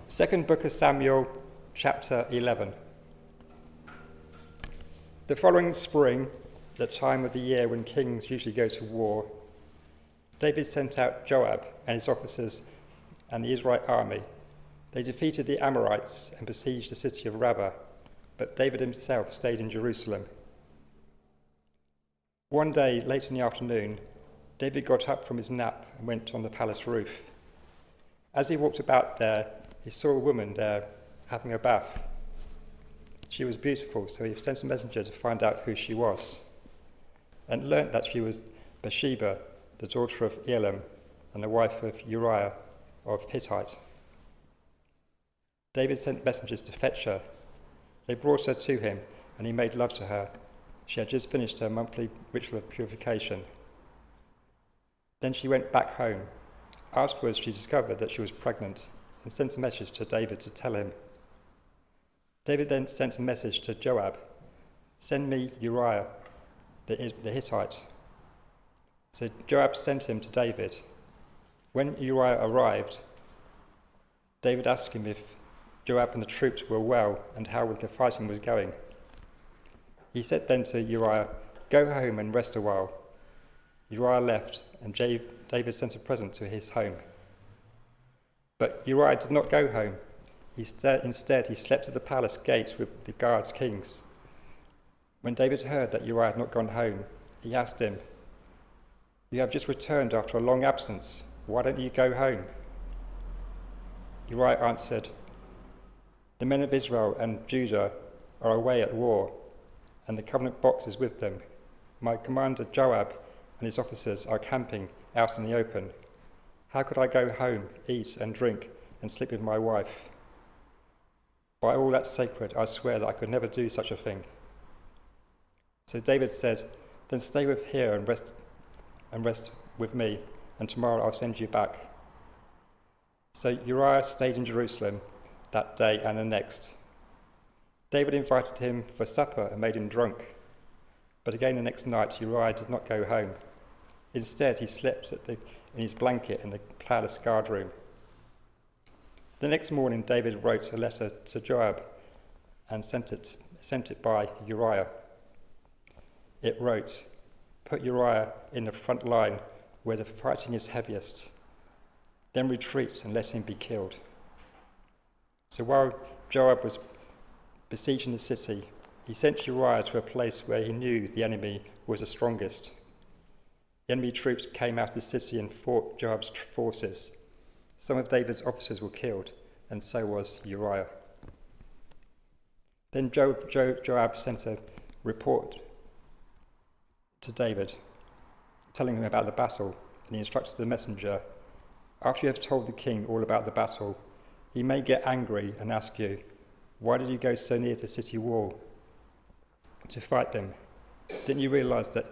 Second book of Samuel, chapter 11. The following spring, the time of the year when kings usually go to war, David sent out Joab and his officers and the Israelite army. They defeated the Amorites and besieged the city of Rabbah, but David himself stayed in Jerusalem. One day, late in the afternoon, David got up from his nap and went on the palace roof. As he walked about there, he saw a woman there having a bath. She was beautiful, so he sent a messenger to find out who she was, and learnt that she was Bathsheba, the daughter of Elam, and the wife of Uriah of Hittite. David sent messengers to fetch her. They brought her to him, and he made love to her. She had just finished her monthly ritual of purification. Then she went back home. Afterwards, she discovered that she was pregnant and sent a message to David to tell him. David then sent a message to Joab, "Send me Uriah the Hittite." So Joab sent him to David. When Uriah arrived, David asked him if Joab and the troops were well and how the fighting was going. He said then to Uriah, "Go home and rest a while." Uriah left, and David sent a present to his home. But Uriah did not go home. Instead, he slept at the palace gate with the guards' kings. When David heard that Uriah had not gone home, he asked him, "You have just returned after a long absence. Why don't you go home?" Uriah answered, "The men of Israel and Judah are away at war, and the covenant box is with them. My commander Joab and his officers are camping out in the open. How could I go home, eat and drink, and sleep with my wife? By all that's sacred, I swear that I could never do such a thing." So David said, "Then stay here and rest with me, and tomorrow I'll send you back." So Uriah stayed in Jerusalem that day and the next. David invited him for supper and made him drunk. But again the next night Uriah did not go home. Instead, he slept in his blanket in the palace guard room. The next morning, David wrote a letter to Joab and sent it by Uriah. It wrote, "Put Uriah in the front line where the fighting is heaviest. Then retreat and let him be killed." So while Joab was besieging the city, he sent Uriah to a place where he knew the enemy was the strongest. The enemy troops came out of the city and fought Joab's forces. Some of David's officers were killed, and so was Uriah. Then Joab sent a report to David, telling him about the battle, and he instructed the messenger, "After you have told the king all about the battle, he may get angry and ask you, 'Why did you go so near the city wall to fight them? Didn't you realize that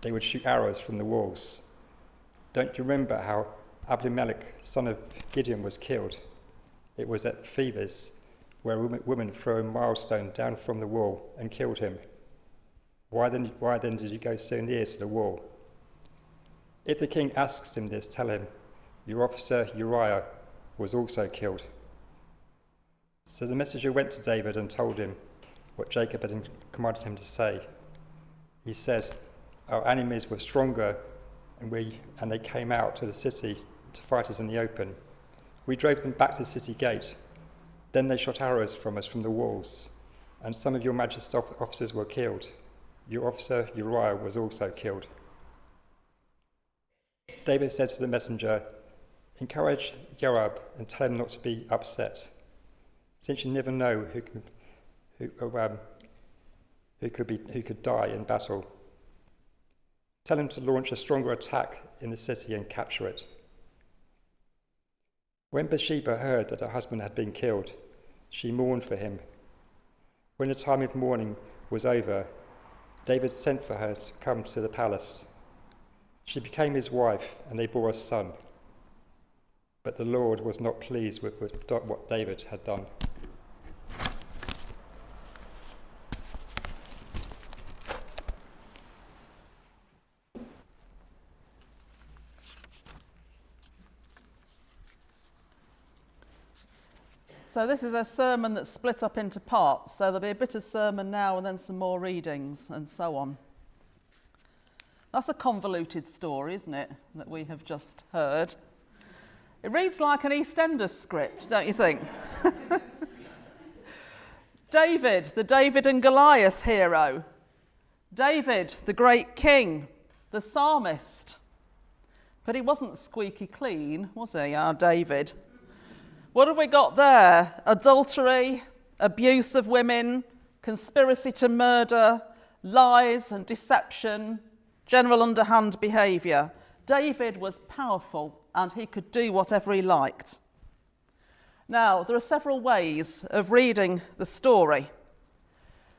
they would shoot arrows from the walls? Don't you remember how Abimelech, son of Gideon, was killed? It was at Thebes, where a woman threw a milestone down from the wall and killed him. Why then did you go so near to the wall?' If the king asks him this, tell him, 'Your officer Uriah was also killed.'" So the messenger went to David and told him what Jacob had commanded him to say. He said, "Our enemies were stronger, and they came out to the city to fight us in the open. We drove them back to the city gate. Then they shot arrows from us from the walls, and some of your majesty's officers were killed. Your officer Uriah was also killed." David said to the messenger, "Encourage Joab and tell him not to be upset, since you never know who could die in battle. Tell him to launch a stronger attack in the city and capture it." When Bathsheba heard that her husband had been killed, she mourned for him. When the time of mourning was over, David sent for her to come to the palace. She became his wife, and they bore a son. But the Lord was not pleased with what David had done. So this is a sermon that's split up into parts. So there'll be a bit of sermon now and then some more readings and so on. That's a convoluted story, isn't it, that we have just heard? It reads like an EastEnders script, don't you think? David, the David and Goliath hero. David, the great king, the psalmist. But he wasn't squeaky clean, was he, our David? What have we got there? Adultery, abuse of women, conspiracy to murder, lies and deception, general underhand behaviour. David was powerful and he could do whatever he liked. Now, there are several ways of reading the story.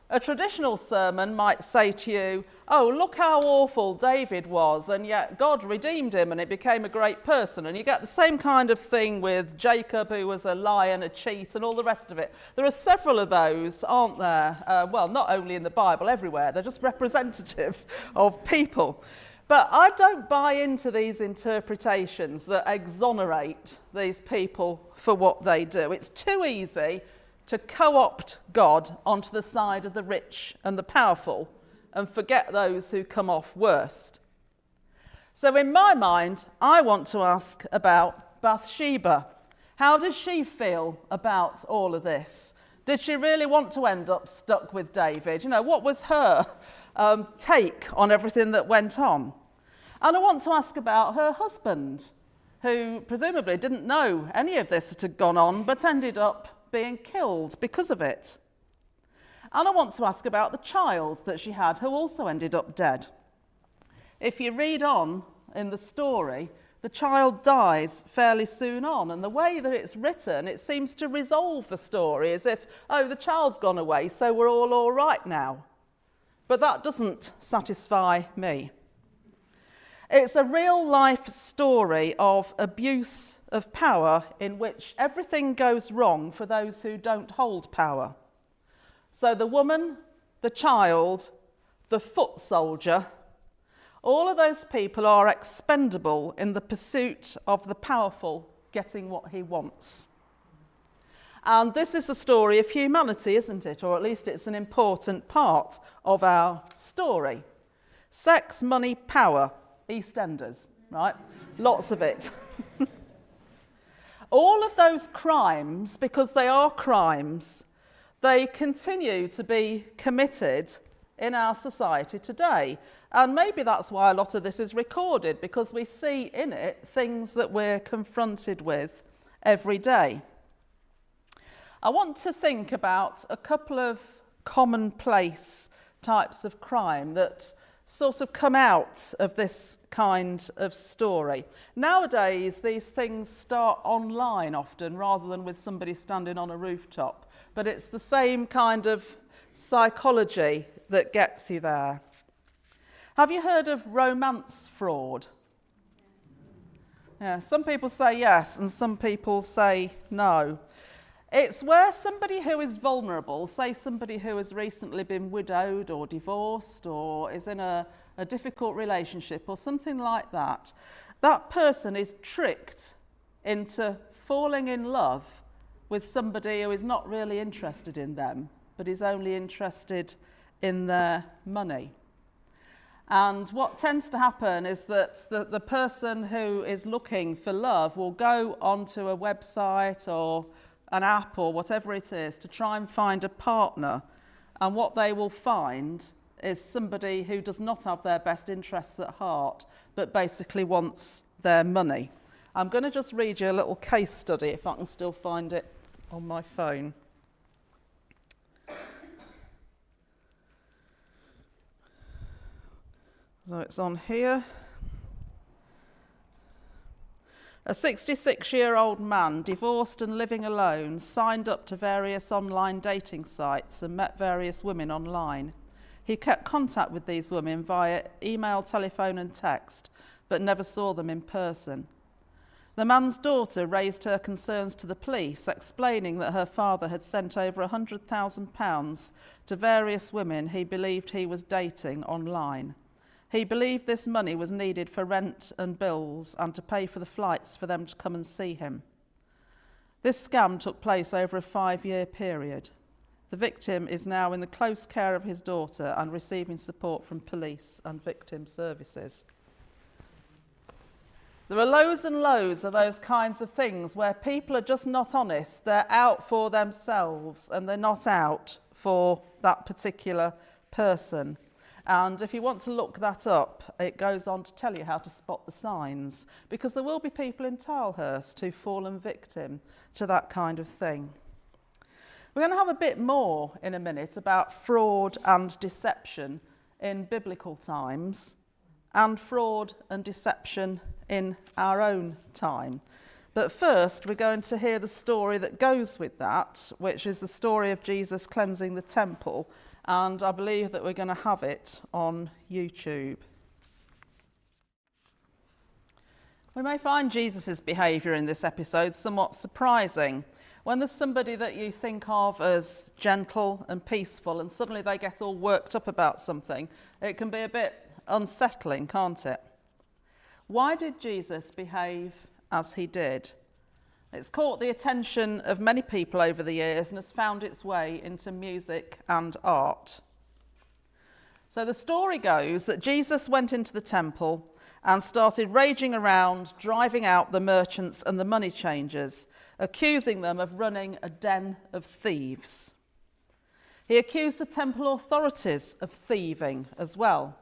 A traditional sermon might say to you, oh, look how awful David was, and yet God redeemed him and he became a great person. And you get the same kind of thing with Jacob, who was a liar, a cheat, and all the rest of it. There are several of those, aren't there? Well, not only in the Bible, everywhere. They're just representative of people. But I don't buy into these interpretations that exonerate these people for what they do. It's too easy to co-opt God onto the side of the rich and the powerful and forget those who come off worst. So in my mind, I want to ask about Bathsheba. How does she feel about all of this? Did she really want to end up stuck with David? You know, what was her take on everything that went on? And I want to ask about her husband, who presumably didn't know any of this that had gone on, but ended up being killed because of it. And I want to ask about the child that she had, who also ended up dead. If you read on in the story, the child dies fairly soon on, and the way that it's written, it seems to resolve the story as if, oh, the child's gone away, so we're all right now. But that doesn't satisfy me. It's a real-life story of abuse of power in which everything goes wrong for those who don't hold power. So the woman, the child, the foot soldier, all of those people are expendable in the pursuit of the powerful getting what he wants. And this is the story of humanity, isn't it? Or at least it's an important part of our story. Sex, money, power. EastEnders, right? Lots of it. All of those crimes, because they are crimes, they continue to be committed in our society today. And maybe that's why a lot of this is recorded, because we see in it things that we're confronted with every day. I want to think about a couple of commonplace types of crime that sort of come out of this kind of story. Nowadays, these things start online often rather than with somebody standing on a rooftop. But it's the same kind of psychology that gets you there. Have you heard of romance fraud? Yeah, some people say yes and some people say no. It's where somebody who is vulnerable, say somebody who has recently been widowed or divorced or is in a difficult relationship or something like that, that person is tricked into falling in love with somebody who is not really interested in them, but is only interested in their money. And what tends to happen is that the person who is looking for love will go onto a website or an app or whatever it is to try and find a partner, and what they will find is somebody who does not have their best interests at heart but basically wants their money. I'm going to just read you a little case study if I can still find it on my phone. So it's on here. A 66-year-old man, divorced and living alone, signed up to various online dating sites and met various women online. He kept contact with these women via email, telephone and text, but never saw them in person. The man's daughter raised her concerns to the police, explaining that her father had sent over £100,000 to various women he believed he was dating online. He believed this money was needed for rent and bills and to pay for the flights for them to come and see him. This scam took place over a 5-year period. The victim is now in the close care of his daughter and receiving support from police and victim services. There are loads and loads of those kinds of things where people are just not honest. They're out for themselves and they're not out for that particular person. And if you want to look that up, it goes on to tell you how to spot the signs, because there will be people in Tilehurst who've fallen victim to that kind of thing. We're going to have a bit more in a minute about fraud and deception in biblical times and fraud and deception in our own time. But first, we're going to hear the story that goes with that, which is the story of Jesus cleansing the temple. And I believe that we're going to have it on YouTube. We may find Jesus' behaviour in this episode somewhat surprising. When there's somebody that you think of as gentle and peaceful and suddenly they get all worked up about something, it can be a bit unsettling, can't it? Why did Jesus behave as he did? It's caught the attention of many people over the years and has found its way into music and art. So the story goes that Jesus went into the temple and started raging around, driving out the merchants and the money changers, accusing them of running a den of thieves. He accused the temple authorities of thieving as well.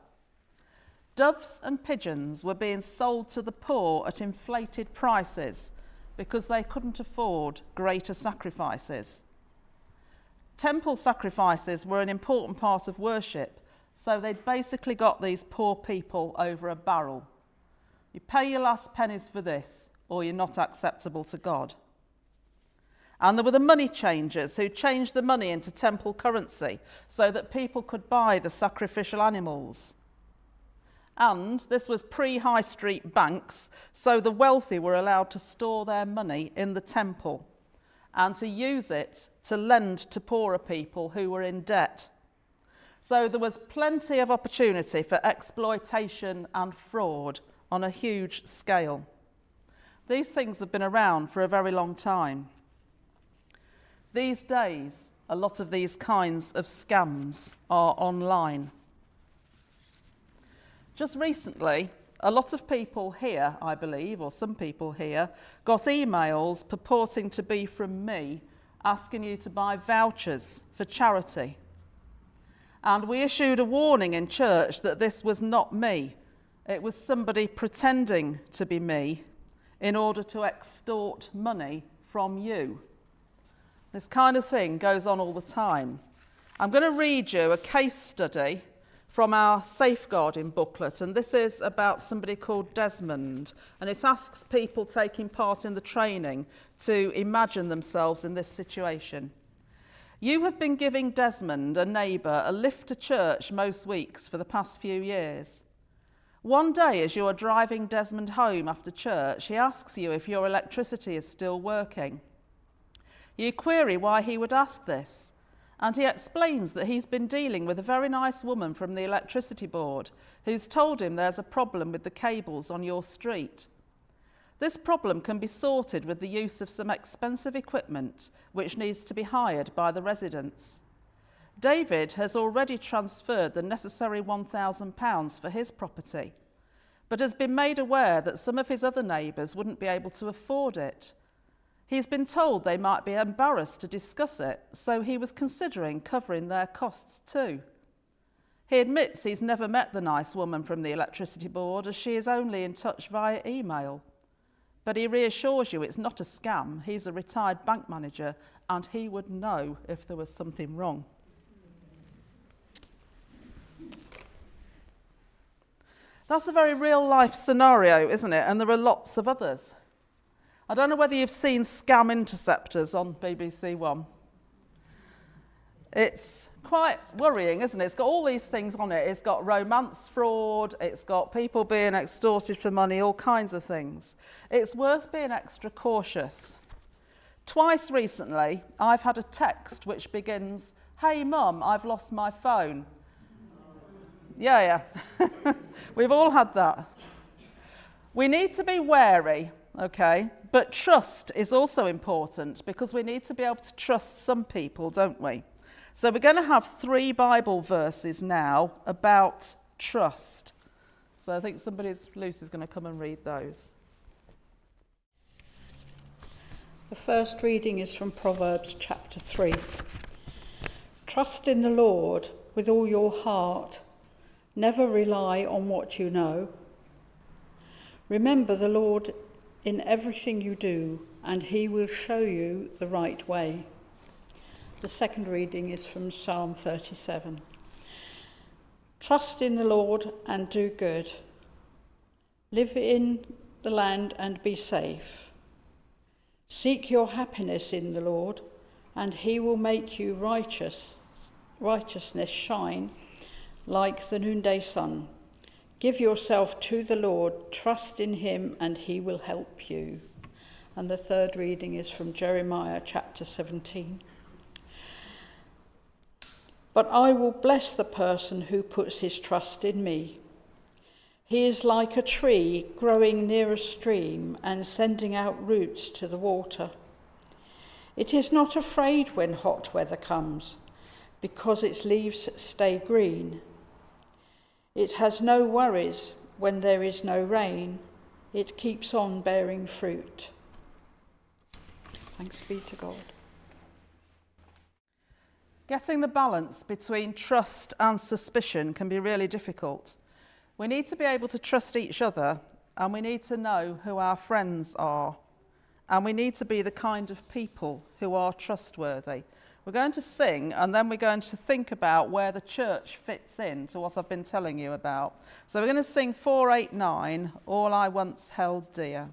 Doves and pigeons were being sold to the poor at inflated prices because they couldn't afford greater sacrifices. Temple sacrifices were an important part of worship, so they'd basically got these poor people over a barrel. You pay your last pennies for this, or you're not acceptable to God. And there were the money changers who changed the money into temple currency so that people could buy the sacrificial animals. And this was pre-high street banks, so the wealthy were allowed to store their money in the temple and to use it to lend to poorer people who were in debt. So there was plenty of opportunity for exploitation and fraud on a huge scale. These things have been around for a very long time. These days, a lot of these kinds of scams are online. Just recently, a lot of people here, I believe, or some people here, got emails purporting to be from me asking you to buy vouchers for charity. And we issued a warning in church that this was not me. It was somebody pretending to be me in order to extort money from you. This kind of thing goes on all the time. I'm going to read you a case study from our safeguarding booklet, and this is about somebody called Desmond, and it asks people taking part in the training to imagine themselves in this situation. You have been giving Desmond, a neighbour, a lift to church most weeks for the past few years. One day, as you are driving Desmond home after church, he asks you if your electricity is still working. You query why he would ask this, and he explains that he's been dealing with a very nice woman from the electricity board who's told him there's a problem with the cables on your street. This problem can be sorted with the use of some expensive equipment which needs to be hired by the residents. David has already transferred the necessary £1,000 for his property, but has been made aware that some of his other neighbours wouldn't be able to afford it. He's been told they might be embarrassed to discuss it, so he was considering covering their costs too. He admits he's never met the nice woman from the electricity board, as she is only in touch via email. But he reassures you it's not a scam. He's a retired bank manager and he would know if there was something wrong. That's a very real life scenario, isn't it? And there are lots of others. I don't know whether you've seen Scam Interceptors on BBC One. It's quite worrying, isn't it? It's got all these things on it. It's got romance fraud, it's got people being extorted for money, all kinds of things. It's worth being extra cautious. Twice recently, I've had a text which begins, "Hey Mum, I've lost my phone." Yeah. We've all had that. We need to be wary okay? But trust is also important because we need to be able to trust some people, don't we? So we're going to have 3 Bible verses now about trust. So I think Lucy's going to come and read those. The first reading is from Proverbs chapter 3. Trust in the Lord with all your heart. Never rely on what you know. Remember the Lord in everything you do, and he will show you the right way. The second reading is from Psalm 37. Trust in the Lord and do good. Live in the land and be safe. Seek your happiness in the Lord, and he will make you righteousness shine like the noonday sun. Give yourself to the Lord, trust in him, and he will help you. And the third reading is from Jeremiah chapter 17. But I will bless the person who puts his trust in me. He is like a tree growing near a stream and sending out roots to the water. It is not afraid when hot weather comes, because its leaves stay green. It has no worries when there is no rain. It keeps on bearing fruit. Thanks be to God. Getting the balance between trust and suspicion can be really difficult. We need to be able to trust each other, and we need to know who our friends are, and we need to be the kind of people who are trustworthy. We're going to sing, and then we're going to think about where the church fits into what I've been telling you about. So we're going to sing 489, All I Once Held Dear.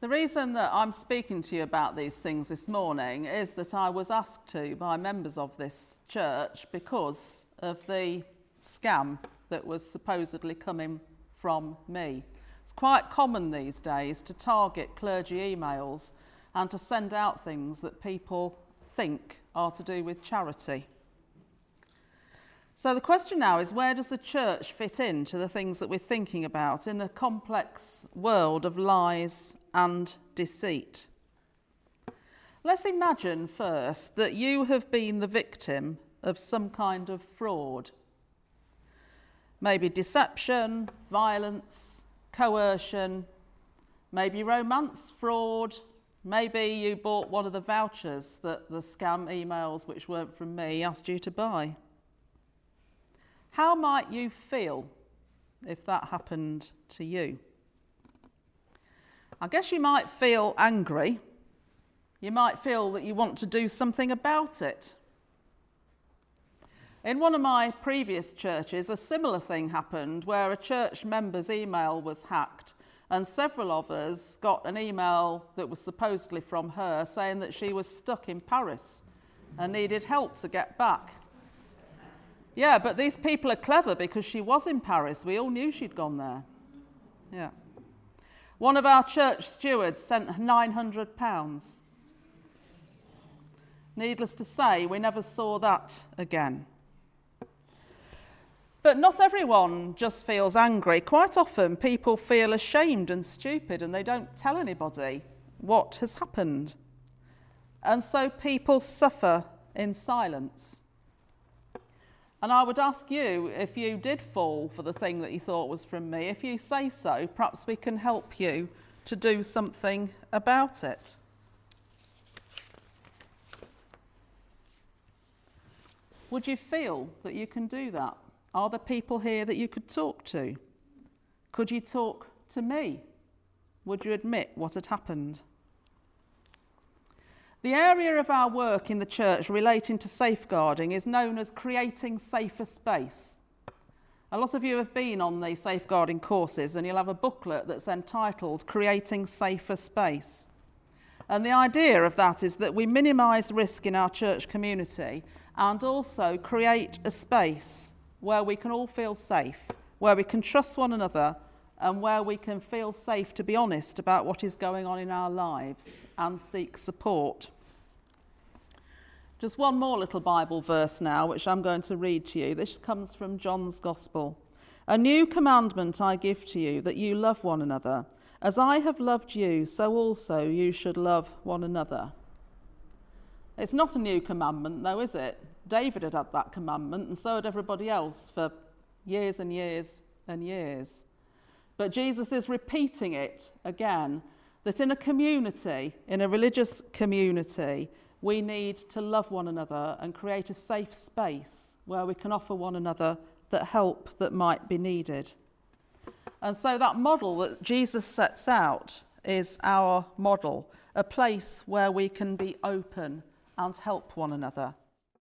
The reason that I'm speaking to you about these things this morning is that I was asked to by members of this church because of the scam that was supposedly coming from me. It's quite common these days to target clergy emails and to send out things that people think are to do with charity. So the question now is, where does the church fit into the things that we're thinking about in a complex world of lies and deceit? Let's imagine first that you have been the victim of some kind of fraud. Maybe deception, violence, coercion, maybe romance fraud, maybe you bought one of the vouchers that the scam emails, which weren't from me, asked you to buy. How might you feel if that happened to you? I guess you might feel angry. You might feel that you want to do something about it. In one of my previous churches, a similar thing happened where a church member's email was hacked, and several of us got an email that was supposedly from her saying that she was stuck in Paris and needed help to get back. Yeah, but these people are clever because she was in Paris. We all knew she'd gone there. Yeah. One of our church stewards sent £900. Needless to say, we never saw that again. But not everyone just feels angry. Quite often people feel ashamed and stupid and they don't tell anybody what has happened. And so people suffer in silence. And I would ask you, if you did fall for the thing that you thought was from me, if you say so, perhaps we can help you to do something about it. Would you feel that you can do that? Are there people here that you could talk to? Could you talk to me? Would you admit what had happened? The area of our work in the church relating to safeguarding is known as creating safer space. A lot of you have been on the safeguarding courses and you'll have a booklet that's entitled Creating Safer Space. And the idea of that is that we minimise risk in our church community and also create a space where we can all feel safe, where we can trust one another, and where we can feel safe to be honest about what is going on in our lives and seek support. Just one more little Bible verse now, which I'm going to read to you. This comes from John's Gospel. A new commandment I give to you, that you love one another, As I have loved you, so also you should love one another. It's not a new commandment, though, is it? David had had that commandment, and so had everybody else for years and years and years. But Jesus is repeating it again, that in a community, in a religious community, we need to love one another and create a safe space where we can offer one another that help that might be needed. And so that model that Jesus sets out is our model, a place where we can be open and help one another.